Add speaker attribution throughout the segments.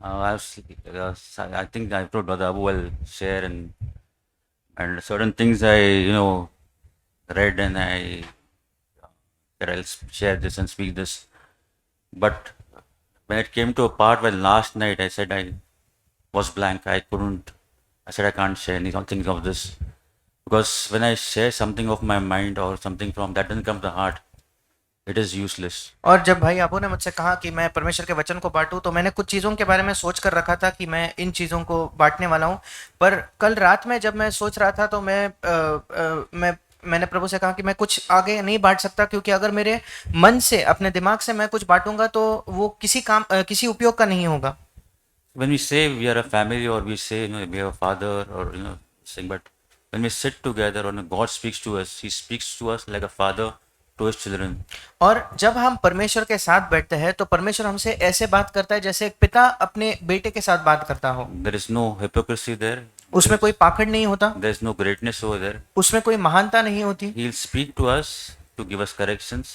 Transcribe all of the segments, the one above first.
Speaker 1: I think I told Brother Abu will share, and certain things I read, and I that I'll share this and speak this. But when it came to a part where last night I said I was blank, I couldn't. I said I can't share anything of this because when I share something of my mind or something from that doesn't come to the heart, it is useless.
Speaker 2: और जब भाई आबू ने मुझसे कहा कि मैं परमेश्वर के वचन को बांटूं तो मैंने कुछ चीज़ों के बारे में सोच कर रखा था कि मैं इन चीज़ों को बांटने वाला हूं। पर कल रात में जब मैं सोच रहा था तो मैंने प्रभु से कहा कि मैं कुछ आगे नहीं बांट सकता, क्योंकि अगर मेरे मन से अपने दिमाग से मैं कुछ बांटूंगा तो वो किसी उपयोग का नहीं होगा।
Speaker 1: When we say we are a family, or we say we have a father, or saying, but when we sit together, or when God speaks to us, He speaks to us like a father to His children.
Speaker 2: और जब हम परमेश्वर के साथ बैठते हैं तो परमेश्वर हमसे ऐसे बात करता है जैसे एक पिता अपने बेटे के साथ बात करता हो।
Speaker 1: There is no hypocrisy there.
Speaker 2: उसमें कोई पाखंड नहीं होता,
Speaker 1: There is no greatness over there.
Speaker 2: उसमें कोई महानता नहीं होती।
Speaker 1: He'll speak to us to give us corrections.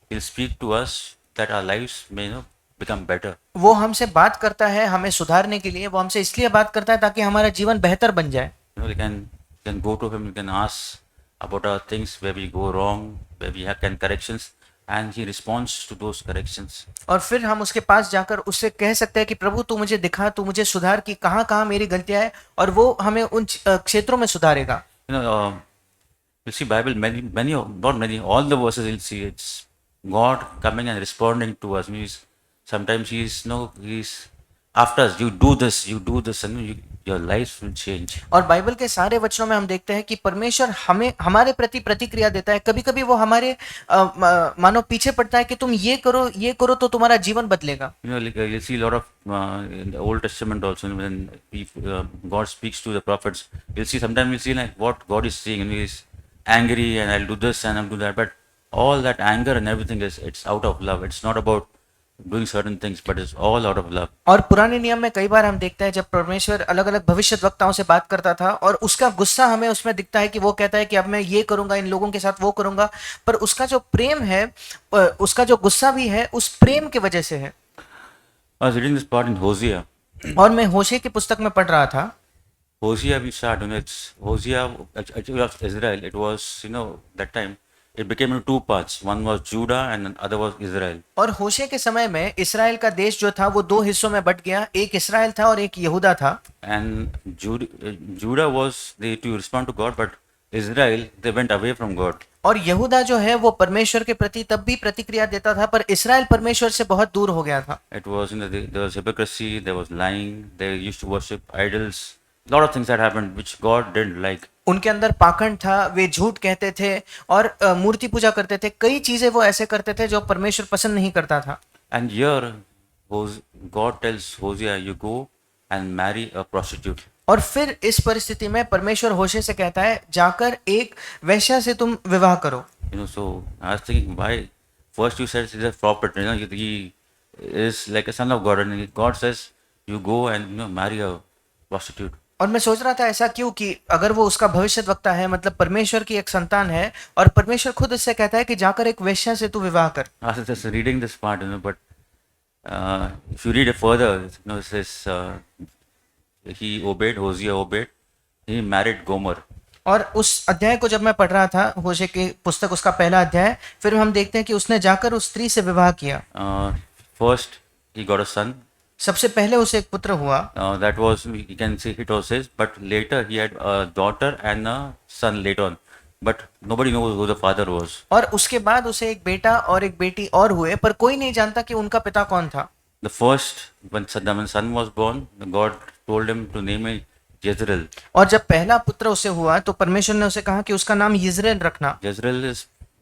Speaker 1: He'll speak to us that our lives may become better.
Speaker 2: वो हमसे बात करता है हमें सुधारने के लिए, वो हमसे इसलिए बात करता है ताकि हमारा जीवन बेहतर बन जाए।
Speaker 1: We can go to Him. We can ask about our things where we go wrong, where we have can corrections, and He responds to those corrections.
Speaker 2: और फिर हम उसके पास जाकर उससे कह सकते हैं कि प्रभु तू मुझे दिखा, तू मुझे सुधार कि कहाँ कहाँ मेरी गलतियाँ हैं, और वो हमें उन क्षेत्रों में सुधारेगा।
Speaker 1: You see Bible, not many, all the verses you'll see it's God coming and responding to us. Means sometimes He's after us. You do this, and your life will change.
Speaker 2: और बाइबल के सारे वचनों में हम देखते हैं कि परमेश्वर हमें हमारे प्रति प्रतिक्रिया देता है। कभी कभी वो हमारे मानो पीछे पड़ता है कि तुम ये करो तो तुम्हारा जीवन बदलेगा।
Speaker 1: Like you see a lot of in the Old Testament also when God speaks to the prophets, you'll see sometimes you'll see like what God is saying, and He's angry, and I'll do this and I'll do that. But all that anger and everything it's out of love. It's not about doing certain things, but it's all out of love.
Speaker 2: और पुराने नियम में कई बार हम देखते हैं जब परमेश्वर अलग अलग भविष्यद्वक्ताओं से बात करता था और उसका गुस्सा हमें उसमें दिखता है कि वो कहता है कि अब मैं ये करूंगा, इन लोगों के साथ वो करूंगा, पर उसका जो प्रेम है, उसका जो गुस्सा भी है उस प्रेम की वजह से है।
Speaker 1: I was reading this part in Hosea.
Speaker 2: और मैं होशे की पुस्तक में पढ़ रहा था।
Speaker 1: Hosea, we start, it's Hosea, actually of Israel. It was, that time it became into two parts. One was Judah and the other was Israel.
Speaker 2: और होशे के समय में इसराइल का देश जो था वो दो हिस्सों में बट गया, एक इसराइल था और एक यहूदा था।
Speaker 1: And Judah was they to respond to God, but Israel they went away from God.
Speaker 2: और यहूदा जो है वो परमेश्वर के प्रति तब भी प्रतिक्रिया देता था, पर इसराइल परमेश्वर से बहुत दूर हो गया था।
Speaker 1: It was there was hypocrisy, there was lying, they used to worship idols. Lot of things that happened which God didn't like.
Speaker 2: उनके अंदर पाखंड था, वे झूठ कहते थे और मूर्ति पूजा करते थे। कई चीजें वो ऐसे करते थे जो परमेश्वर पसंद नहीं करता था।
Speaker 1: And here God tells Hosea, you go and marry a prostitute.
Speaker 2: और फिर इस परिस्थिति में परमेश्वर होशे से कहता है जाकर एक वेश्या से तुम विवाह करो।
Speaker 1: So I was thinking, why first you said he's a prophet, he is like a son of God, and God says you go and marry a prostitute.
Speaker 2: और मैं सोच रहा था ऐसा क्यों, कि अगर वो उसका भविष्यद्वक्ता है मतलब परमेश्वर की एक संतान है और परमेश्वर खुद उससे कहता है कि जाकर एक वेश्या से तू विवाह कर।
Speaker 1: I was just reading this part, but if you read it further, it says Hosea obeyed, he married Gomer.
Speaker 2: और उस अध्याय को जब मैं पढ़ रहा था, होशे की पुस्तक उसका पहला अध्याय, फिर हम देखते हैं कि उसने जाकर उस स्त्री से विवाह किया।
Speaker 1: First he got a son.
Speaker 2: सबसे पहले उसे एक पुत्र हुआ।
Speaker 1: That was, you can see it was his, but later he had a daughter and a son later on. But nobody knows who the father was.
Speaker 2: और उसके बाद उसे एक बेटा और एक बेटी और हुए, पर कोई नहीं जानता कि उनका पिता कौन था।
Speaker 1: The first, when son was born, God told him to name it Jezreel.
Speaker 2: और जब पहला पुत्र उसे हुआ तो परमेश्वर ने उसे कहा कि उसका नाम यिज्रेल रखना।
Speaker 1: Jezreel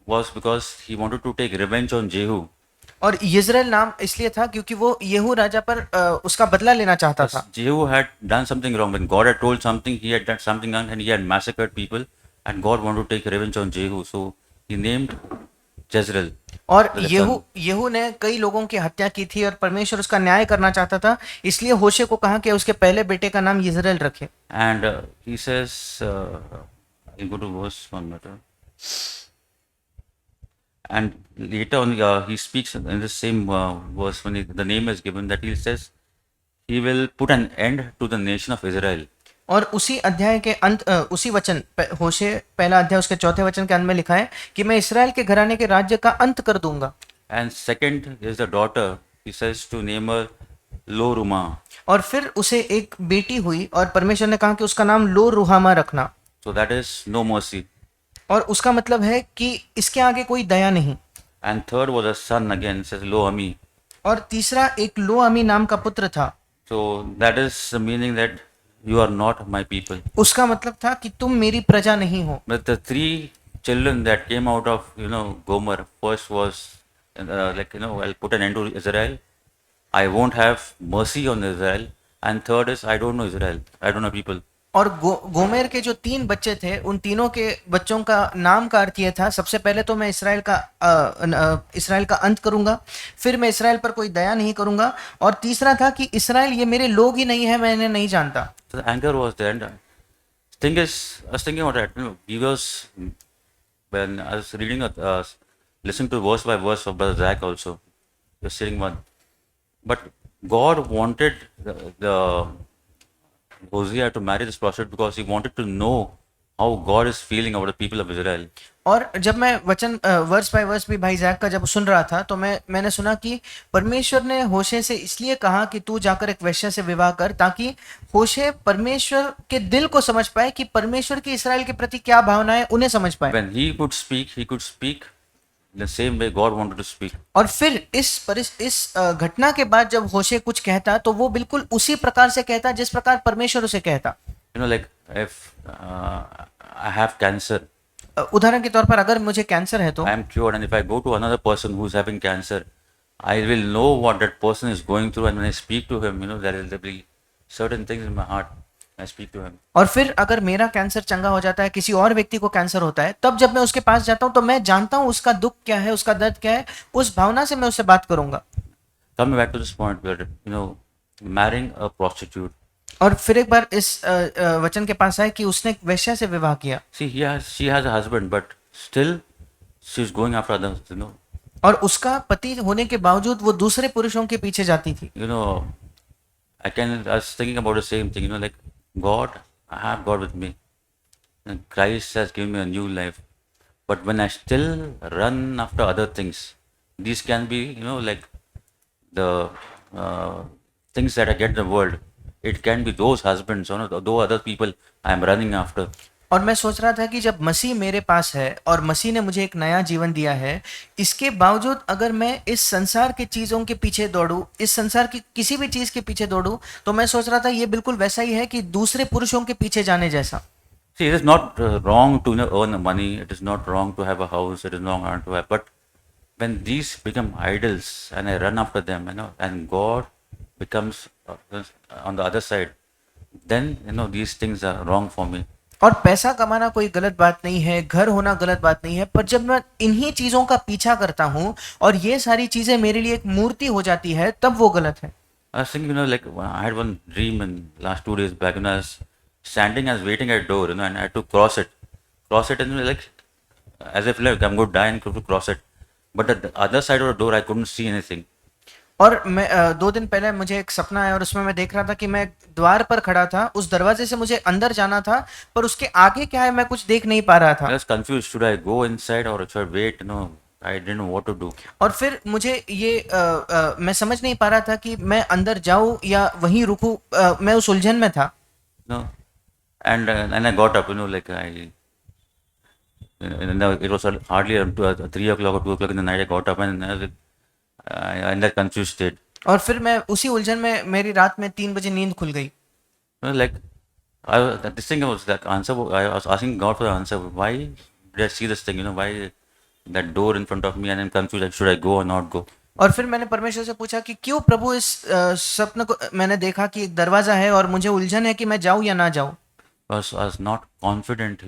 Speaker 1: was because he wanted to take revenge on Jehu.
Speaker 2: और यिज्रेल नाम इसलिए था क्योंकि वो येहू राजा पर उसका बदला लेना चाहता था।
Speaker 1: Jehu had done something wrong. When God had told something, he had done something wrong, and he had massacred people, and God wanted to take revenge on Jehu. So he named Jezreel.
Speaker 2: और येहू ने कई लोगों की हत्या की थी और परमेश्वर उसका न्याय करना चाहता था, इसलिए होशे को कहा कि उसके पहले बेटे का नाम यिज्रेल रखे।
Speaker 1: And he says, you go to verse 1 better. And later on, he speaks in the same verse when the name is given, that he says, he will put an end to the nation of Israel.
Speaker 2: और उसी अध्याय के उसी वचन होशे पहला अध्याय उसके चौथे वचन के अंत में लिखा है कि मैं इसराइल के घराने के राज्य का अंत कर दूंगा।
Speaker 1: And second is the daughter. He says to name her Lo Ruma.
Speaker 2: और फिर उसे एक बेटी हुई और परमेश्वर ने कहा कि उसका नाम लो रुहामा रखना।
Speaker 1: So that is no mercy.
Speaker 2: और उसका मतलब है कि इसके आगे कोई दया नहीं।
Speaker 1: And third was a son again, says Lo Ami.
Speaker 2: और तीसरा एक लो अमी नाम का पुत्र था।
Speaker 1: So that is the meaning that you are not my people.
Speaker 2: उसका मतलब था कि तुम मेरी प्रजा नहीं हो।
Speaker 1: But the three children that came out of Gomer, first was I'll put an end to Israel. I won't have mercy on Israel. And third is I don't know Israel. I don't know people.
Speaker 2: और Gomer के जो तीन बच्चे थे उन तीनों के बच्चों का नाम का अर्थ ये था, सबसे पहले तो मैं इसराइल का अंत करूंगा, फिर मैं इसराइल पर कोई दया नहीं करूंगा, और तीसरा था कि इसराइल ये मेरे लोग ही नहीं है, मैं इन्हें नहीं जानता।
Speaker 1: So the anger was there. And thing is, I was thinking about that. He was, when I was reading, listening to verse by verse of Brother Zach also, he was sitting one. But God wanted the Hosea to marry this prostitute because he wanted to know how God is feeling about the people of Israel.
Speaker 2: और जब मैं वचन verse bye verse भी भाई Jack का जब सुन रहा था तो मैंने सुना कि परमेश्वर ने होशे से इसलिए कहा कि तू जाकर एक वेश्या से विवाह कर, ताकि होशे परमेश्वर के दिल को समझ पाए कि परमेश्वर की इसराइल के प्रति क्या भावना है, उन्हें समझ पाए।
Speaker 1: When he could speak the same way God wanted to speak.
Speaker 2: और फिर इस घटना के बाद जब होशे कुछ कहता तो वो बिल्कुल उसी प्रकार से कहता जिस प्रकार परमेश्वर उसे कहता।
Speaker 1: Like if I have cancer,
Speaker 2: उदाहरण के तौर पर अगर मुझे कैंसर है तो
Speaker 1: I am cured, and if I go to another person who is having cancer, I will know what that person is going through, and when I speak to him, there will be certain things in my heart. I speak to him.
Speaker 2: और फिर अगर मेरा cancer चंगा हो जाता है, किसी और व्यक्ति को कैंसर होता है, तब जब मैं उसके पास जाता हूं तो मैं जानता हूं उसका दुख क्या है, उसका दर्द क्या है, उस भावना से मैं उससे बात करूंगा।
Speaker 1: Coming back to this point where marrying a prostitute.
Speaker 2: और फिर एक बार इस वचन के पास आए कि उसने एक वेश्या से विवाह किया।
Speaker 1: See, she has a husband, but still she's going after others.
Speaker 2: और उसका पति होने के बावजूद वो दूसरे पुरुषों के पीछे जाती थी।
Speaker 1: I was thinking about the same thing. Like God, I have God with me, and Christ has given me a new life. But when I still run after other things, these can be, like the things that I get in the world. It can be those husbands, those other people I am running after.
Speaker 2: और मैं सोच रहा था कि जब मसीह मेरे पास है और मसीह ने मुझे एक नया जीवन दिया है, इसके बावजूद अगर मैं इस संसार की चीज़ों के पीछे दौड़ूं, इस संसार की किसी भी चीज़ के पीछे दौड़ूं, तो मैं सोच रहा था ये बिल्कुल वैसा ही है कि दूसरे पुरुषों के पीछे जाने जैसा।
Speaker 1: See, it is not wrong to earn money. It is not wrong to have a house. It is not wrong to have. But when these become idols and I run after them, and God becomes on the other side, then these things are wrong for me.
Speaker 2: और पैसा कमाना कोई गलत बात नहीं है, घर होना गलत बात नहीं है, पर जब मैं इन्हीं चीजों का पीछा करता हूँ और ये सारी चीजें मेरे लिए एक मूर्ति हो जाती है, तब वो गलत है।
Speaker 1: I was thinking, like I had one dream in last 2 days back, I was standing, I was waiting at door, and I had to cross it, and like as if like I'm going to die and to cross it, but at the other side of the door I couldn't see anything.
Speaker 2: और मैं 2 दिन पहले मुझे एक सपना आया और उसमें मैं देख रहा था कि मैं द्वार पर खड़ा था, उस दरवाजे से मुझे अंदर जाना था, पर उसके आगे क्या है मैं कुछ देख नहीं पा रहा था।
Speaker 1: I was confused. Should I go inside or should I wait? I didn't know what to do.
Speaker 2: और फिर मुझे ये मैं समझ नहीं पा रहा था कि मैं अंदर जाऊं या वहीं रुकूं, मैं उस उलझन में था।
Speaker 1: And I got up, like it was hardly 3 o'clock or 2 o'clock in the night. I got up and I in that confused state.
Speaker 2: और फिर मैं उसी उलझन में मेरी रात में 3 बजे नींद खुल गई।
Speaker 1: Like this thing was that answer. I was asking God for the answer. Why did I see this thing? Why that door in front of me, and I'm confused. Like, should I go or not go?
Speaker 2: और फिर मैंने परमेश्वर से पूछा कि क्यों प्रभु इस सपने को मैंने देखा कि एक दरवाजा है और मुझे उलझन है कि मैं जाऊं या ना जाऊं।
Speaker 1: I was not confident,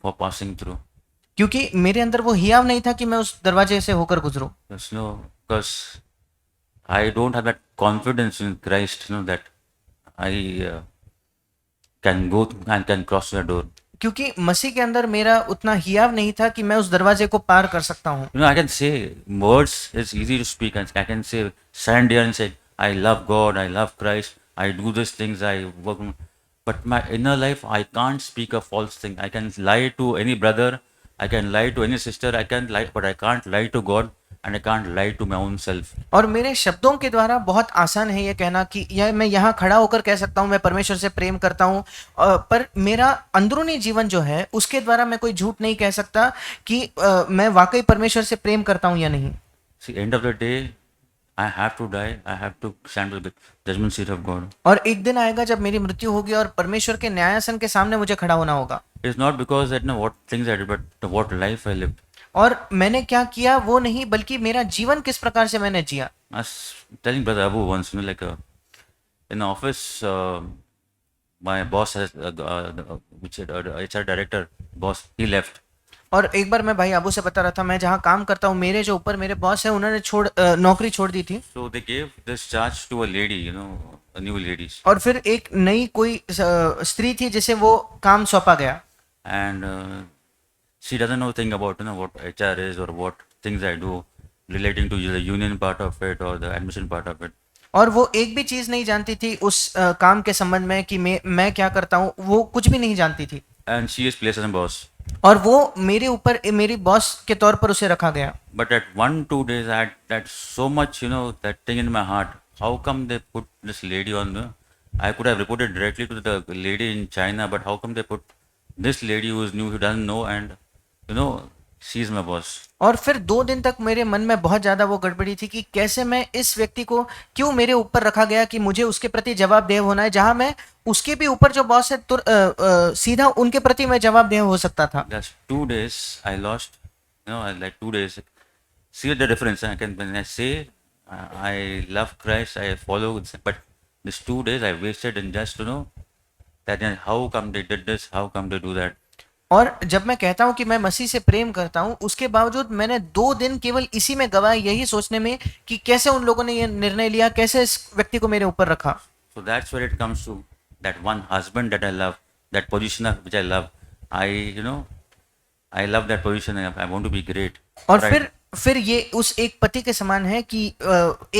Speaker 1: for passing through.
Speaker 2: क्योंकि मेरे अंदर वो हियाव नहीं था कि मैं उस दरवाजे से होकर गुजरूं।
Speaker 1: Because I don't have that confidence in Christ, that I can go and can cross the door.
Speaker 2: क्योंकि मसीह के अंदर मेरा उतना हियाव नहीं था कि मैं उस दरवाजे को पार कर सकता हूँ।
Speaker 1: I can say words is easy to speak, and I can say stand here and say I love God, I love Christ, I do these things, I work, but my inner life, I can't speak a false thing. I can lie to any brother, I can lie to any sister, I can lie, but I can't lie to God, and I can't lie to my own self.
Speaker 2: और मेरे शब्दों के द्वारा बहुत आसान है ये कहना कि यह मैं यहाँ खड़ा होकर कह सकता हूँ मैं परमेश्वर से प्रेम करता हूँ, पर मेरा अंदरूनी जीवन जो है उसके द्वारा मैं कोई झूठ नहीं कह सकता कि मैं वाकई परमेश्वर से प्रेम करता हूँ या नहीं।
Speaker 1: See, end of the day, I have to die, I have to stand with the judgment seat of God.
Speaker 2: और एक दिन आएगा जब मेरी मृत्यु होगी और परमेश्वर के न्यायासन के सामने मुझे खड़ा होना होगा।
Speaker 1: It's not because that, what things I did, but what life I lived.
Speaker 2: और मैंने क्या किया वो नहीं, बल्कि मेरा जीवन किस प्रकार से मैंने जिया।
Speaker 1: I was telling Brother Abu once, like in the office, my boss has, which HR director boss, he left.
Speaker 2: और एक बार मैं भाई अबू से बता रहा था, मैं जहाँ काम करता हूँ मेरे जो ऊपर मेरे बॉस है उन्होंने नौकरी छोड़ दी थी।
Speaker 1: So they gave this charge to a lady, a new lady.
Speaker 2: और फिर एक नई कोई स्त्री थी जिसे वो काम सौंपा गया।
Speaker 1: And she doesn't know thing about what HR is or what things I do relating to the union part of it or the admission part of it.
Speaker 2: और वो एक भी चीज नहीं जानती थी उस काम के संबंध में कि मैं क्या करता हूँ, वो कुछ भी नहीं जानती थी।
Speaker 1: And she is placed as a boss.
Speaker 2: और वो मेरे ऊपर मेरी बॉस के तौर पर उसे रखा गया।
Speaker 1: But at 1-2 days, I had that so much, that thing in my heart. How come they put this lady on? I could have reported directly to the lady in China, but how come they put this lady who is new, who doesn't know, and she's my boss.
Speaker 2: और फिर 2 दिन तक मेरे मन में बहुत ज्यादा वो गड़बड़ी थी कि कैसे मैं इस व्यक्ति को क्यों मेरे ऊपर रखा गया कि मुझे उसके प्रति जवाबदेह होना है, जहां मैं उसके भी ऊपर जो बॉस है सीधा उनके प्रति मैं जवाबदेह हो सकता था।
Speaker 1: Just 2 days I lost, like 2 days. See the difference. When I say I love Christ, I follow, but these 2 days I wasted in just that how come they did this, how come they do that.
Speaker 2: और जब मैं कहता हूं कि मैं मसीह से प्रेम करता हूं, उसके बावजूद मैंने 2 दिन केवल इसी में गवाए, यही सोचने में कि कैसे उन लोगों ने ये निर्णय लिया, कैसे इस व्यक्ति को मेरे ऊपर रखा।
Speaker 1: So that's where it comes to that one husband that I love, that position which I love. I love that position. I want to be great.
Speaker 2: और
Speaker 1: Right.
Speaker 2: फिर ये उस एक पति के समान है कि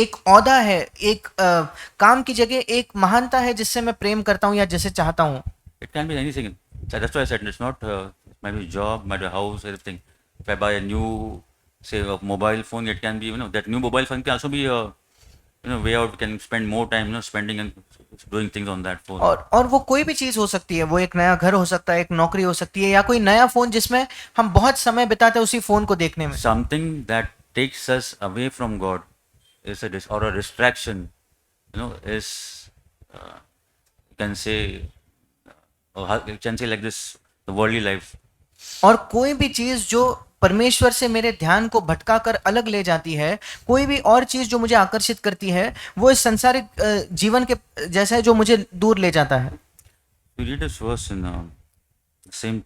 Speaker 2: एक औदा है, एक काम की जगह एक महानता है जिससे मैं प्रेम करता हूँ या जिसे चाहता हूँ।
Speaker 1: It can be anything. So that's why I said it's not might be job, might be house, everything. If I buy a new, say, a mobile phone, it can be that new mobile phone can also be way out. We can spend more time spending and doing things on that phone.
Speaker 2: और वो कोई भी चीज हो सकती है, वो एक नया घर हो सकता है, एक नौकरी हो सकती है, या कोई नया फोन जिसमें हम बहुत समय बिताते हैं उसी फोन को देखने में।
Speaker 1: Something that takes us away from God is or a distraction. Is you can say. You can say like this, the worldly life.
Speaker 2: और कोई भी चीज जो परमेश्वर से मेरे ध्यान को भटका कर अलग ले जाती है, कोई भी और चीज जो मुझे आकर्षित करती है, वो इस संसारिक जीवन के जैसा है जो मुझे दूर ले जाता है।
Speaker 1: We read this verse in same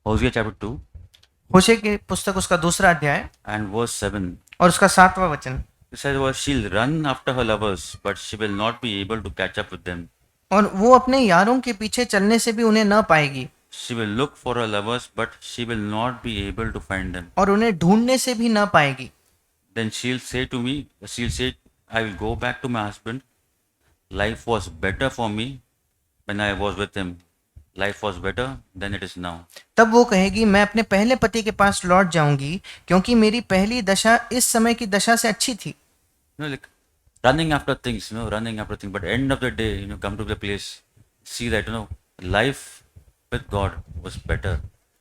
Speaker 1: Hosea chapter 2
Speaker 2: होशे की पुस्तक उसका 2 अध्याय
Speaker 1: and verse 7.
Speaker 2: और उसका 7वां वचन।
Speaker 1: It says, well, she'll run after her lovers, but she will not be able to catch up with them.
Speaker 2: और वो अपने यारों के पीछे चलने से भी उन्हें न पाएगी।
Speaker 1: She will look for her lovers, but she will not be able to find them.
Speaker 2: और उन्हें ढूंढने से भी न पाएगी।
Speaker 1: Then she'll say, I will go back to my husband. Life was better for me when I was with him. Life was better than it is now.
Speaker 2: तब वो कहेगी, मैं अपने पहले पति के पास लौट जाऊंगी क्योंकि मेरी पहली दशा इस समय की दशा से अच्छी थी।
Speaker 1: Like running after things, but end of the day, come to the place, see that, life with God was better.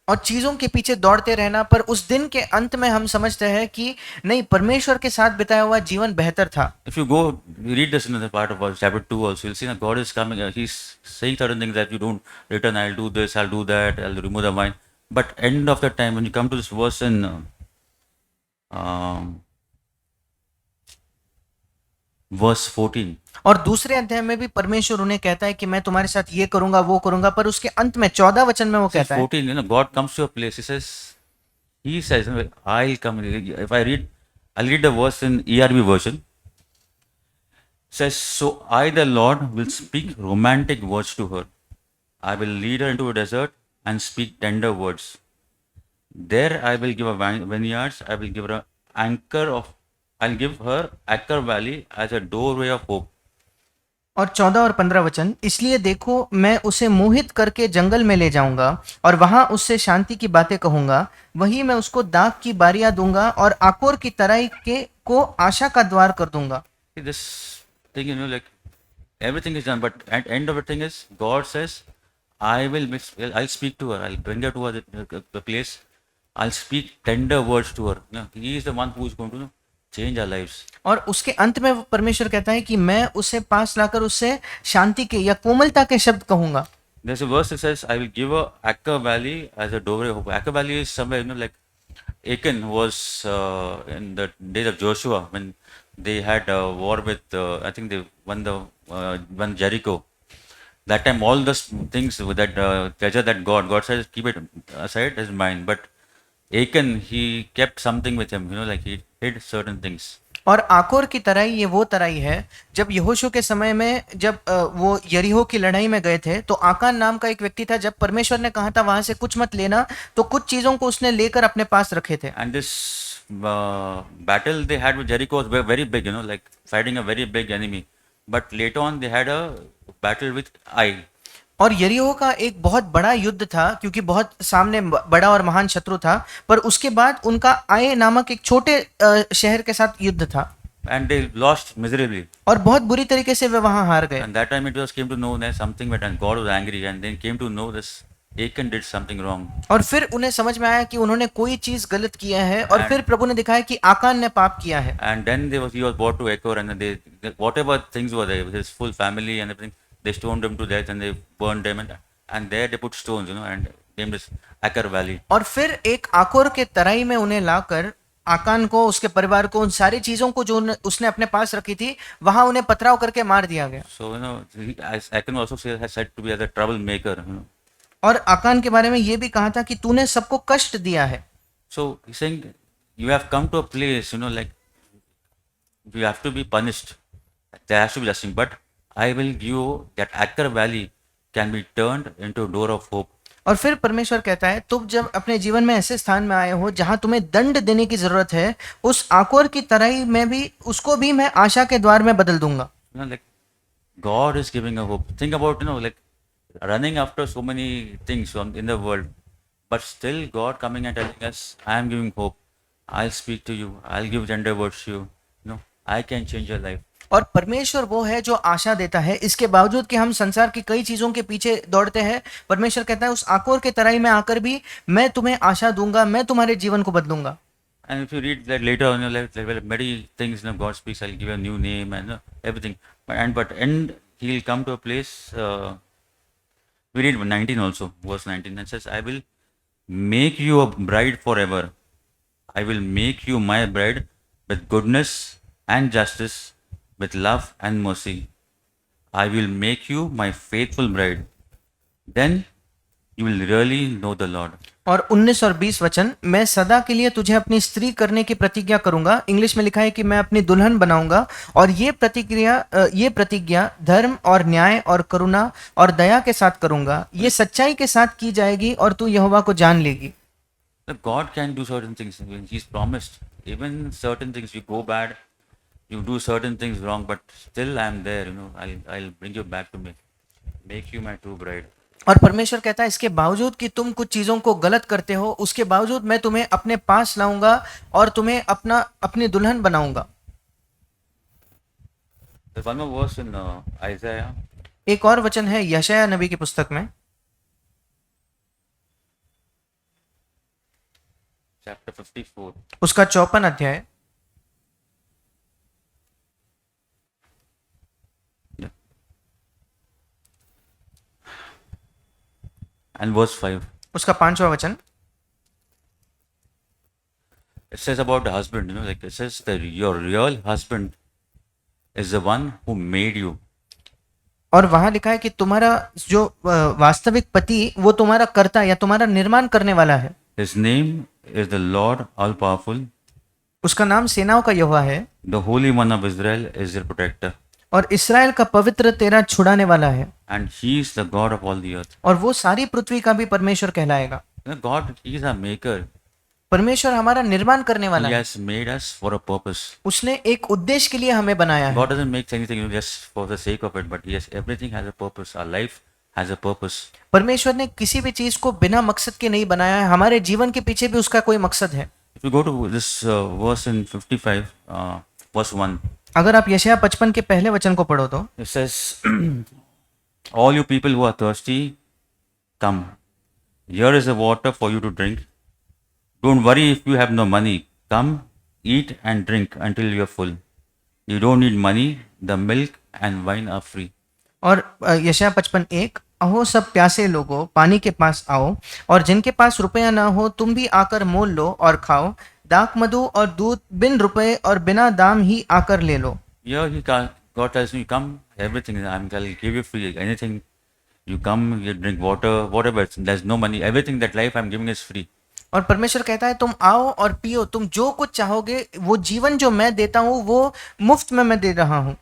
Speaker 2: और चीजों के पीछे दौड़ते रहना, पर उस दिन के अंत में हम समझते हैं कि नहीं, परमेश्वर के साथ बिताया हुआ जीवन बेहतर था।
Speaker 1: If you go read this in the part of chapter 2 also, you'll see that God is coming. He's saying certain things that you don't return. I'll do this, I'll do that, I'll remove the wine. But end of the time, when you come to this verse in verse 14.
Speaker 2: और दूसरे अध्याय में भी परमेश्वर उन्हें कहता है कि मैं तुम्हारे साथ ये करूंगा वो करूंगा, पर उसके अंत में 14 वचन में वो कहता है
Speaker 1: 14, God comes to a place. He says, he says, I'll come. If I'll read the verse in ERV version. Says, so I, the Lord, will speak romantic words to her. I will lead her into a desert and speak tender words. There I will give her vineyards. I'll give her Acker Valley as a doorway of hope.
Speaker 2: और 14 और 15 वचन, इसलिए देखो मैं उसे मोहित करके जंगल में ले जाऊंगा और वहां उससे शांति की बातें कहूंगा, वहीं मैं उसको दाख की बारियां दूंगा और आकोर की तराई के को आशा का द्वार कर दूंगा.
Speaker 1: See, this thing, like everything is done, but at end of the thing is, God says, I'll speak to her. I'll bring her to the place. I'll speak tender words to her. He is the one who is going to change our lives.
Speaker 2: और उसके अंत में परमेश्वर कहता है कि मैं उसे पास लाकर उससे शांति के या कोमलता के शब्द कहूंगा.
Speaker 1: There's a verse that says, I will give her Acker Valley as a doorway of hope. Acker Valley is somewhere, like Achan was in the days of Joshua when they had a war with, I think they won Jericho. That time, all the things with that treasure that God says, keep it aside as mine. But Achan, he kept something with him, like he hid certain things.
Speaker 2: और आकोर की तराई ये वो तराई है जब यहोशू के समय में जब वो यरीहो की लड़ाई में गए थे तो आकान नाम का एक व्यक्ति था. जब परमेश्वर ने कहा था वहां से कुछ मत लेना तो कुछ चीजों को उसने लेकर अपने पास रखे थे.
Speaker 1: And this battle they had with Jericho was very big, like fighting a very big enemy. But later on they had a battle with Ai.
Speaker 2: और यरीहो का एक बहुत बड़ा युद्ध था क्योंकि बहुत सामने बड़ा और महान शत्रु था, पर उसके बाद उनका आय नामक एक छोटे शहर के साथ युद्ध था.
Speaker 1: And they lost miserably.
Speaker 2: और बहुत बुरी तरीके से वे वहां हार गए.
Speaker 1: And that time it was came to know that something went and God was angry and then came to know this Achan did something wrong.
Speaker 2: और फिर उन्हें समझ में आया कि उन्होंने कोई चीज गलत किया है और फिर प्रभु ने दिखाया कि आकान ने पाप किया है.
Speaker 1: And then he was brought to Acre and they whatever things were there with his full family and everything, they stoned him to death and they burned him and there they put stones, and named this Acker Valley.
Speaker 2: और फिर एक आकोर के तराई में उन्हें लाकर आकान को, उसके परिवार को, उन सारी चीजों को जो उसने अपने पास रखी थी वहां उन्हें पथराव करके मार दिया गया.
Speaker 1: So Achan also has said to be as a troublemaker.
Speaker 2: और आकान के बारे में ये भी कहा था कि तूने सबको कष्ट दिया है.
Speaker 1: So he's saying you have come to a place, like you have to be punished. There has to be justice, but I will give you that Acker Valley can be turned into a door of hope.
Speaker 2: और फिर परमेश्वर कहता है तुम जब अपने जीवन में ऐसे स्थान में आए हो जहां तुम्हें दंड देने की जरूरत है, उस आकोर की तराई में भी उसको भी मैं आशा के द्वार में बदल दूंगा.
Speaker 1: Like God is giving a hope. Think about, like running after so many things in the world, but still God coming and telling us, I am giving hope. I'll speak to you. I'll give tender words to you. I can change your life.
Speaker 2: और परमेश्वर वो है जो आशा देता है. इसके बावजूद कि हम संसार की कई चीजों के पीछे दौड़ते हैं, परमेश्वर कहता है उस आकोर के तराई में आकर भी मैं तुम्हें आशा दूंगा, मैं तुम्हारे जीवन को बदलूंगा.
Speaker 1: And if you read that later on, like many things, God speaks, I'll give you a new name and everything. But he'll come to a place. We read 19 also, verse 19, and says, I will make you a bride forever. I will make you my bride with goodness and justice, with love and mercy. I will make you my faithful bride. Then you will really know the Lord.
Speaker 2: और 19 और 20 वचन, मैं सदा के लिए तुझे अपनी स्त्री करने की प्रतिज्ञा करूंगा. इंग्लिश में लिखा है कि मैं अपनी दुल्हन बनाऊंगा और ये प्रतिज्ञा धर्म और न्याय और करुणा और दया के साथ करूंगा. ये सच्चाई के साथ की जाएगी और तू यहोवा को जान लेगी.
Speaker 1: God can do certain things. He's promised. Even certain things you go bad, you do certain things wrong, but still I am there. I'll bring you back to me, make you my true bride.
Speaker 2: और परमेश्वर कहता है इसके बावजूद कि तुम कुछ चीजों को गलत करते हो, उसके बावजूद मैं तुम्हें अपने पास लाऊंगा और तुम्हें अपनी दुल्हन बनाऊंगा.
Speaker 1: There's one more verse in Isaiah.
Speaker 2: एक और वचन है यशायाह नबी की पुस्तक में,
Speaker 1: chapter 54.
Speaker 2: उसका 54 अध्याय.
Speaker 1: And verse 5.
Speaker 2: उसका 5वां वचन.
Speaker 1: It says about the husband, like it says that your real husband is the one who made you.
Speaker 2: और वहां लिखा है कि तुम्हारा जो वास्तविक पति वो तुम्हारा कर्ता या तुम्हारा निर्माण करने वाला है.
Speaker 1: His name is the Lord all powerful.
Speaker 2: उसका नाम सेनाओं का यहोवा है
Speaker 1: The Holy One of Israel is their protector.
Speaker 2: और इसराइल का पवित्र तेरा छुड़ाने वाला है
Speaker 1: And He is the God of all the earth.
Speaker 2: और वो सारी पृथ्वी का भी परमेश्वर कहलाएगा।
Speaker 1: You know, God, He is our maker.
Speaker 2: परमेश्वर हमारा निर्माण करने वाला
Speaker 1: He
Speaker 2: है,
Speaker 1: has made us for a purpose.
Speaker 2: उसने एक उद्देश्य के लिए हमें बनाया है।
Speaker 1: God doesn't make anything just for the sake of it, but yes, everything has a purpose. Our life has a purpose.
Speaker 2: परमेश्वर ने किसी भी चीज को बिना मकसद के नहीं बनाया है, हमारे जीवन के पीछे भी उसका कोई मकसद है।
Speaker 1: If you go to this verse in 55, verse 1,
Speaker 2: अगर आप यशायाह 55 के पहले वचन को पढ़ो तो
Speaker 1: it says, all you people who are thirsty, come. Here is the water for you to drink. Don't worry if you have no money. Come, eat and drink until you are full. You don't need money. The milk and wine are free.
Speaker 2: और यशायाह 55:1 अहो सब प्यासे लोगों पानी के पास आओ और जिनके पास रुपया ना हो तुम भी आकर मोल लो और खाओ, दाख मधु और दूध बिन रुपए और बिना दाम ही आकर ले लो।
Speaker 1: Here God tells me, come, everything. I'll give you free. Anything. You come, you drink water, whatever. There's no money. Everything that life I'm giving is free.
Speaker 2: और परमेश्वर कहता है तुम आओ और पियो, तुम जो कुछ चाहोगे वो जीवन जो मैं देता हूँ वो मुफ्त में मैं दे रहा हूँ।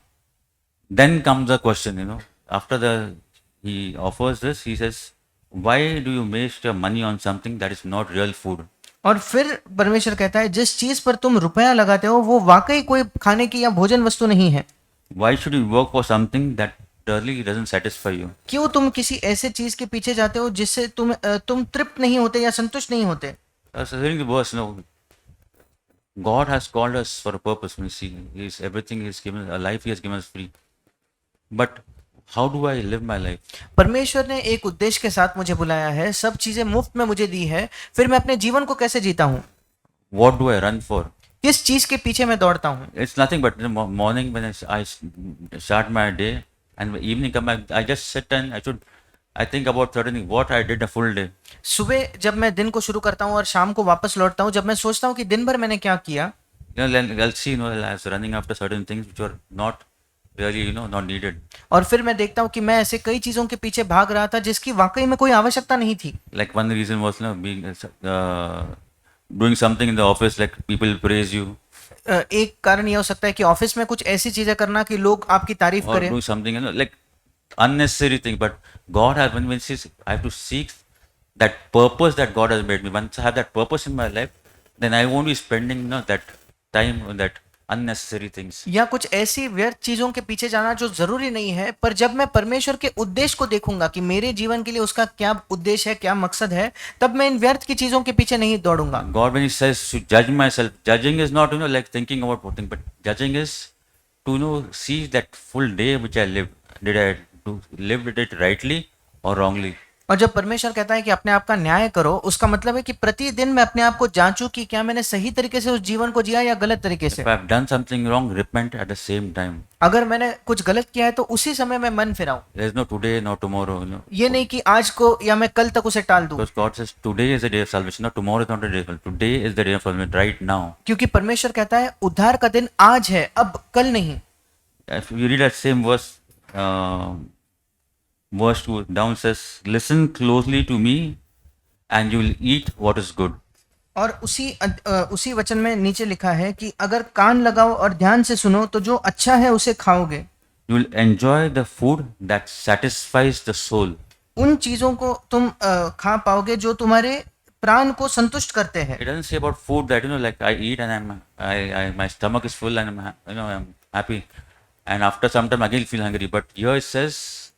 Speaker 1: Then comes the question, after he offers this, he says, why do you waste your money on something that is not real food?
Speaker 2: और फिर परमेश्वर कहता है जिस चीज पर तुम रुपया लगाते हो वो वाकई कोई खाने की या भोजन वस्तु नहीं है।
Speaker 1: Why should you work for something that really doesn't satisfy you?
Speaker 2: क्यों तुम किसी ऐसे चीज के पीछे जाते हो जिससे तुम तृप्त नहीं होते या संतुष्ट नहीं होते।
Speaker 1: So hearing the verse, God has called us for a purpose. We see, everything He has given, a life He has given us free. But how do I live my life?
Speaker 2: परमेश्वर ने एक उद्देश्य के साथ मुझे बुलाया है, सब चीजें मुफ्त में मुझे दी है, फिर मैं अपने जीवन को कैसे जीता हूँ?
Speaker 1: What do I run for?
Speaker 2: किस चीज के पीछे मैं दौड़ता हूँ?
Speaker 1: It's nothing but in the morning when I start my day and when evening come back, I just sit and I think about certain things, what I did a full day.
Speaker 2: सुबह जब मैं दिन को शुरू करता हूँ और शाम को वापस लौटता हूँ, जब मैं सोचता हूँ कि दिन भर मैंने क्या किया,
Speaker 1: Then I'll see, I was running after certain things which were not really, not needed.
Speaker 2: और फिर मैं देखता हूँ कि मैं ऐसे कई चीजों के पीछे भाग रहा था जिसकी वाकई में कोई आवश्यकता नहीं थी।
Speaker 1: Like one reason was, being doing something in the office, like people praise you,
Speaker 2: एक कारण यह हो सकता है कि ऑफिस में कुछ ऐसी चीजें करना कि लोग आपकी तारीफ
Speaker 1: or
Speaker 2: करें,
Speaker 1: do something, like unnecessary thing. But God has, when I have to seek that purpose that God has made me. Once I have that purpose in my life, then I won't be spending, that time on that unnecessary things.
Speaker 2: या कुछ ऐसी व्यर्थ चीजों के पीछे जाना जो जरूरी नहीं है, पर जब मैं परमेश्वर के उद्देश्य को देखूंगा कि मेरे जीवन के लिए उसका क्या उद्देश्य है, क्या मकसद है, तब मैं इन व्यर्थ की चीजों के पीछे नहीं दौड़ूंगा।
Speaker 1: God, when He says to judge myself, judging is not, like thinking about one thing, but judging is to, see that full day which I lived. Did I live it rightly or wrongly?
Speaker 2: और जब परमेश्वर कहता है कि अपने आप का न्याय करो, उसका मतलब है कि प्रतिदिन मैं अपने आप को जांचूं कि क्या मैंने सही तरीके से उस जीवन को जिया या गलत तरीके से।
Speaker 1: If I have done something wrong, repent at the same time.
Speaker 2: अगर मैंने कुछ गलत किया है तो उसी समय मैं मन फिराऊं।
Speaker 1: There is no today, no tomorrow.
Speaker 2: ये नहीं कि आज को या मैं कल तक उसे टाल दूं।
Speaker 1: Because God says today is the day of salvation, not tomorrow is not the day of salvation. Today is the day of salvation, right now.
Speaker 2: क्योंकि परमेश्वर कहता है उद्धार का दिन आज है, अब कल नहीं।
Speaker 1: If you read that same verse, verse 2 down says, listen closely to me and you will eat what is good.
Speaker 2: और उसी वचन में नीचे लिखा है कि अगर कान लगाओ और ध्यान से सुनो तो जो अच्छा है उसे खाओगे।
Speaker 1: You will enjoy the food that satisfies the soul.
Speaker 2: उन चीजों को तुम खा पाओगे जो तुम्हारे प्राण को संतुष्ट करते हैं।
Speaker 1: It doesn't say about food that, like I eat and my stomach is full and I'm happy, and after some time again feel hungry. But here it says,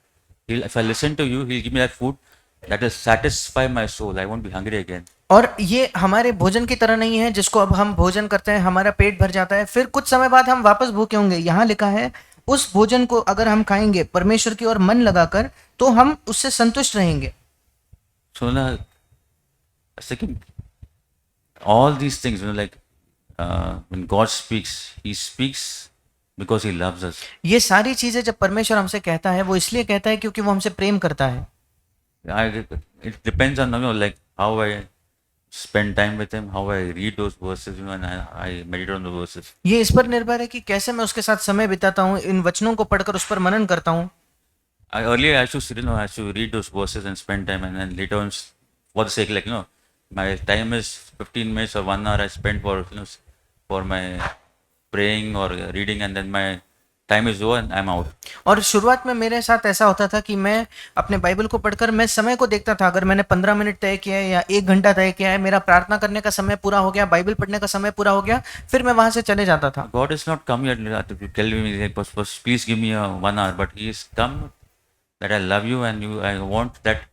Speaker 1: if I listen to you, He'll give me that food that will satisfy my soul. I won't be hungry again.
Speaker 2: और ये हमारे भोजन की तरह नहीं है जिसको अब हम भोजन करते हैं, हमारा पेट भर जाता है, फिर कुछ समय बाद हम वापस भूखे होंगे। यहाँ लिखा है उस भोजन को अगर हम खाएंगे परमेश्वर की ओर मन लगाकर तो हम उससे संतुष्ट रहेंगे।
Speaker 1: So second, all these things, like when God speaks, He speaks because He loves us.
Speaker 2: ये सारी चीजें जब परमेश्वर हमसे कहता है वो इसलिए कहता है क्योंकि वो हमसे प्रेम करता है।
Speaker 1: It depends on, like how I spend time with Him, how I read those verses, and I meditate on the verses.
Speaker 2: ये इस पर निर्भर है कि कैसे मैं उसके साथ समय बिताता हूँ, इन वचनों को पढ़कर उस पर मनन करता हूँ।
Speaker 1: Earlier I used to read those verses and spend time, and then later on, for the sake, like my time is 15 minutes or 1 hour I spend for for my praying or reading, and then my time is over and I'm out.
Speaker 2: और शुरुआत में मेरे साथ ऐसा होता था कि मैं अपने बाइबल को पढ़कर मैं समय को देखता था। अगर मैंने 15 मिनट तय किया है या 1 घंटा तय किया है, मेरा प्रार्थना करने का समय पूरा हो गया, बाइबल पढ़ने का समय पूरा हो गया, फिर मैं वहाँ से चले जाता था।
Speaker 1: God is not come here to tell me, like, please give me a 1 hour, but He is come that I love you and you. I want that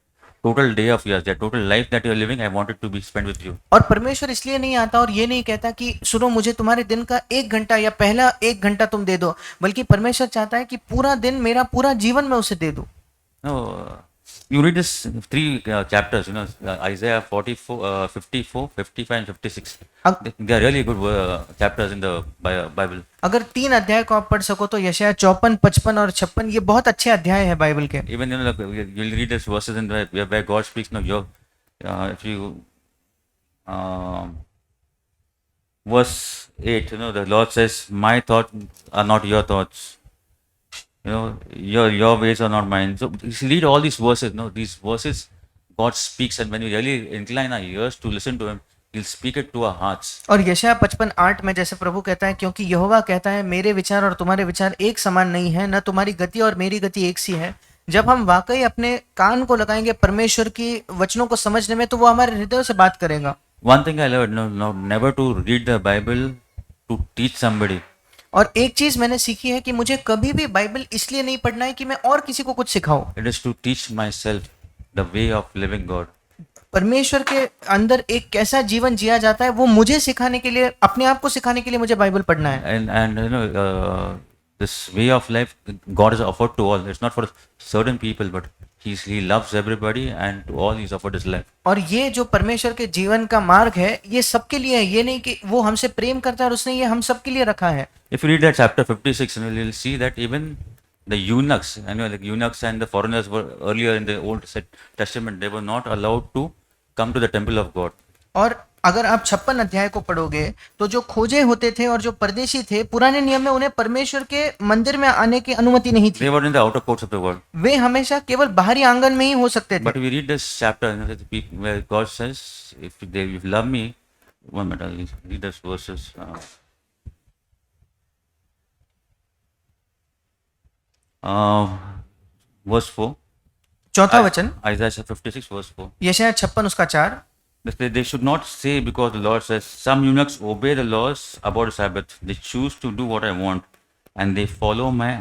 Speaker 1: total day of yours, that total life that you are living. I want it to be spent with you.
Speaker 2: और परमेश्वर इसलिए नहीं आता और ये नहीं कहता कि सुनो मुझे तुम्हारे दिन का 1 घंटा या पहला 1 घंटा तुम दे दो, बल्कि परमेश्वर चाहता है कि पूरा दिन, मेरा पूरा जीवन मैं उसे दे दूं।
Speaker 1: No, you read this 3 chapters, Isaiah 44, 54, 55, and 56.
Speaker 2: अग-
Speaker 1: They are really good chapters in the Bible.
Speaker 2: अगर 3 अध्याय को आप पढ़ सको तो यशायाह 54, 55 और 56 ये बहुत अच्छे अध्याय है बाइबल के।
Speaker 1: Even you'll read this verses in where God speaks. If you verse 8, the Lord says, "My thoughts are not your thoughts. Your ways are not mine." So you read all these verses. These verses, God speaks, and when we really incline our ears to listen to Him, He'll speak it to our hearts.
Speaker 2: और यशायाह 55:8 में जैसे प्रभु कहता है, क्योंकि यहोवा कहता है मेरे विचार और तुम्हारे विचार एक समान नहीं है, न तुम्हारी गति और मेरी गति एक सी है। जब हम वाकई अपने कान को लगाएंगे परमेश्वर की वचनों को समझने में, तो वो हमारे हृदय से बात करेगा।
Speaker 1: One thing I learned, never to read the Bible to teach somebody.
Speaker 2: और एक चीज मैंने सीखी है कि मुझे कभी भी बाइबल इसलिए नहीं पढ़ना है कि मैं और किसी को कुछ सिखाऊं।
Speaker 1: It is to teach myself the way of living God.
Speaker 2: परमेश्वर के अंदर एक कैसा जीवन जिया जाता है, वो मुझे सिखाने के लिए, अपने आप को सिखाने के लिए मुझे बाइबल पढ़ना है।
Speaker 1: And this way of life God has offered to all. It's not for certain people, but He loves everybody, and to all He's offered His life.
Speaker 2: और ये जो परमेश्वर के जीवन का मार्ग है, ये सबके लिए है। ये नहीं कि वो हमसे प्रेम करता है और उसने ये हम सबके लिए रखा है।
Speaker 1: If you read that chapter 56, you'll see that even the eunuchs, like eunuchs and the foreigners were earlier in the Old Testament, they were not allowed to come to the temple of God.
Speaker 2: और अगर आप 56 अध्याय को पढ़ोगे तो जो खोजे होते थे और जो परदेशी थे, पुराने नियम में उन्हें परमेश्वर के मंदिर में आने की अनुमति नहीं थी।
Speaker 1: They were in the outer courts of the world.
Speaker 2: वे हमेशा केवल बाहरी आंगन में ही हो सकते थे।
Speaker 1: But we read this chapter where God says, if you love me, one minute, I'll read this verses. Verse 4.
Speaker 2: चौथा वचन,
Speaker 1: Isaiah 56, verse 4.
Speaker 2: यशायाह 56 उसका 4।
Speaker 1: They should not say, because the Lord says, some eunuchs obey the laws about the Sabbath. They choose to do what I want, and they follow my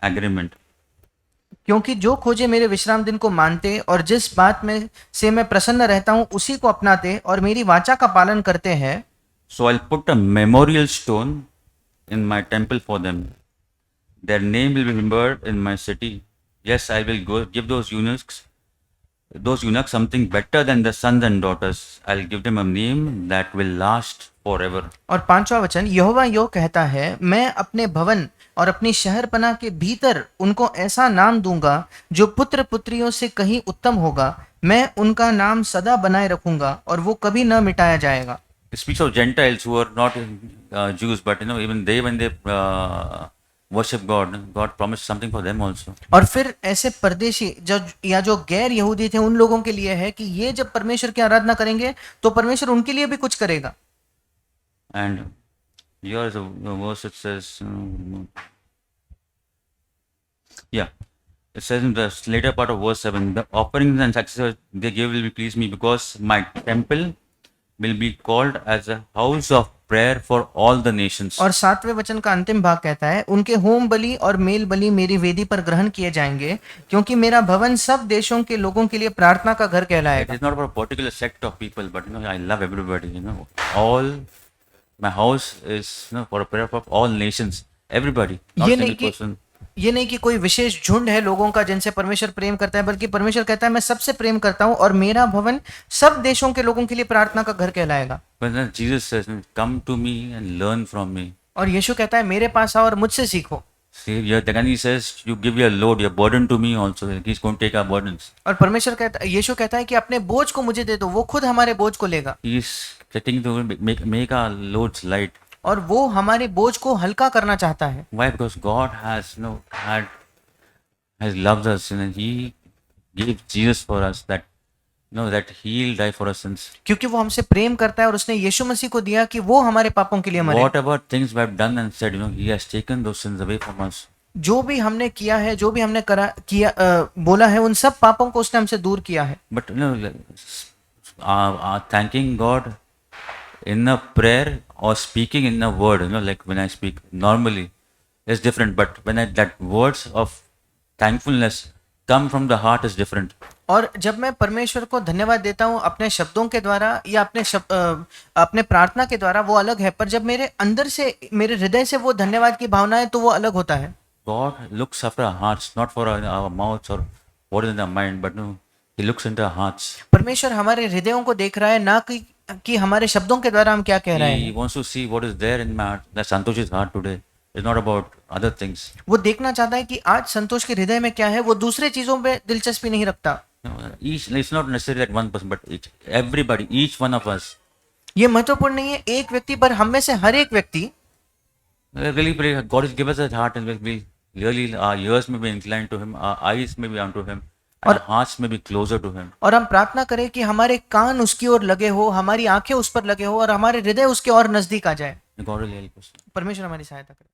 Speaker 1: agreement.
Speaker 2: क्योंकि जो खोजे मेरे विश्राम दिन को मानते और जिस बात में से मैं प्रसन्न रहता हूँ उसी को अपनाते और मेरी वाचा का पालन करते हैं।
Speaker 1: So I'll put a memorial stone in my temple for them. Their name will be remembered in my city. Yes, I will give those eunuchs something better than the sons and daughters. I'll give them a name that will last forever.
Speaker 2: और 5वां वचन, यहोवा यो कहता है, मैं अपने भवन और अपनी शहरपनाह के भीतर उनको ऐसा नाम दूंगा जो पुत्र पुत्रियों से कहीं उत्तम होगा। मैं उनका नाम सदा बनाए रखूंगा और वो कभी न मिटाया जाएगा।
Speaker 1: It speaks of Gentiles who are not Jews, but even they, when they worship God, God promised something for them also.
Speaker 2: और फिर ऐसे परदेशी जो गैर यहूदी थे, उन लोगों के लिए है कि ये जब परमेश्वर की आराधना करेंगे तो परमेश्वर उनके लिए भी कुछ करेगा।
Speaker 1: And here is a verse. It says, it says in the later part of verse 7, the offerings and sacrifices they give will please me, because my temple will be called as a house of prayer for all the nations.
Speaker 2: और 7वें वचन का अंतिम भाग कहता है, उनके home बलि और mail बलि मेरी वेदी पर ग्रहण किए जाएंगे, क्योंकि मेरा भवन सब देशों के लोगों के लिए प्रार्थना का घर कहलाएगा।
Speaker 1: It is not for a particular sect of people, but I love everybody. All my house is for a prayer for all nations, everybody, not single person.
Speaker 2: ये नहीं कि कोई विशेष झुंड है लोगों का जिनसे परमेश्वर प्रेम करता है, बल्कि परमेश्वर कहता है मैं सबसे प्रेम करता हूं और मेरा भवन सब देशों के लोगों के लिए प्रार्थना का घर कहलाएगा।
Speaker 1: But then Jesus says, come to me and learn from me.
Speaker 2: और यीशु कहता है मेरे पास आओ और मुझसे सीखो।
Speaker 1: See, then he says, you give your load, your burden to me also. He's going to take our burdens.
Speaker 2: और परमेश्वर कहता है, यीशु कहता है कि अपने बोझ को मुझे दे दो, वो खुद हमारे बोझ को लेगा।
Speaker 1: He's getting to make our loads light.
Speaker 2: और वो हमारे बोझ को हल्का करना चाहता है।
Speaker 1: Why? Because God has has loved us, and He gave Jesus for us, that that He'll die for our sins.
Speaker 2: क्योंकि वो हमसे प्रेम करता है और उसने यीशु मसीह को दिया कि वो हमारे पापों के लिए मरे।
Speaker 1: Whatever things we have done and said, He has taken those sins away from us.
Speaker 2: जो भी हमने किया है, जो भी हमने बोला है, उन सब पापों को उसने हमसे दूर किया है।
Speaker 1: But thanking God in a prayer or speaking in a word, like when I speak normally, is different. But when that words of thankfulness come from the heart is different.
Speaker 2: और जब मैं परमेश्वर को धन्यवाद देता हूँ अपने शब्दों के द्वारा या अपने प्रार्थना के द्वारा, वो अलग है। पर जब मेरे अंदर से, मेरे हृदय से वो धन्यवाद की भावना है, तो वो अलग होता है।
Speaker 1: God looks after our hearts, not for our mouths or what is in our mind, but no, He looks into our hearts.
Speaker 2: परमेश्वर हमारे हृदयों को देख रहा है, ना कि हमारे शब्दों के द्वारा हम क्या कह रहे
Speaker 1: He
Speaker 2: हैं।
Speaker 1: wants to see what is there in my heart. That Santosh's heart today is not about other things.
Speaker 2: वो देखना चाहता है कि आज संतोष के हृदय में क्या है। वो दूसरे चीजों पे दिलचस्पी नहीं रखता।
Speaker 1: It's not necessarily that one person, but everybody, each one of us.
Speaker 2: ये महत्वपूर्ण नहीं है एक व्यक्ति, पर हम में से हर एक व्यक्ति।
Speaker 1: Really pray God has given us that heart, and we really our ears may be inclined to Him, our eyes may be unto Him, and our hearts may be closer to Him.
Speaker 2: और हम प्रार्थना करें कि हमारे कान उसकी ओर लगे हो, हमारी आंखें उस पर लगे हो और हमारे हृदय उसके और नजदीक आ जाए।
Speaker 1: God will help us.
Speaker 2: परमेश्वर हमारी सहायता करे।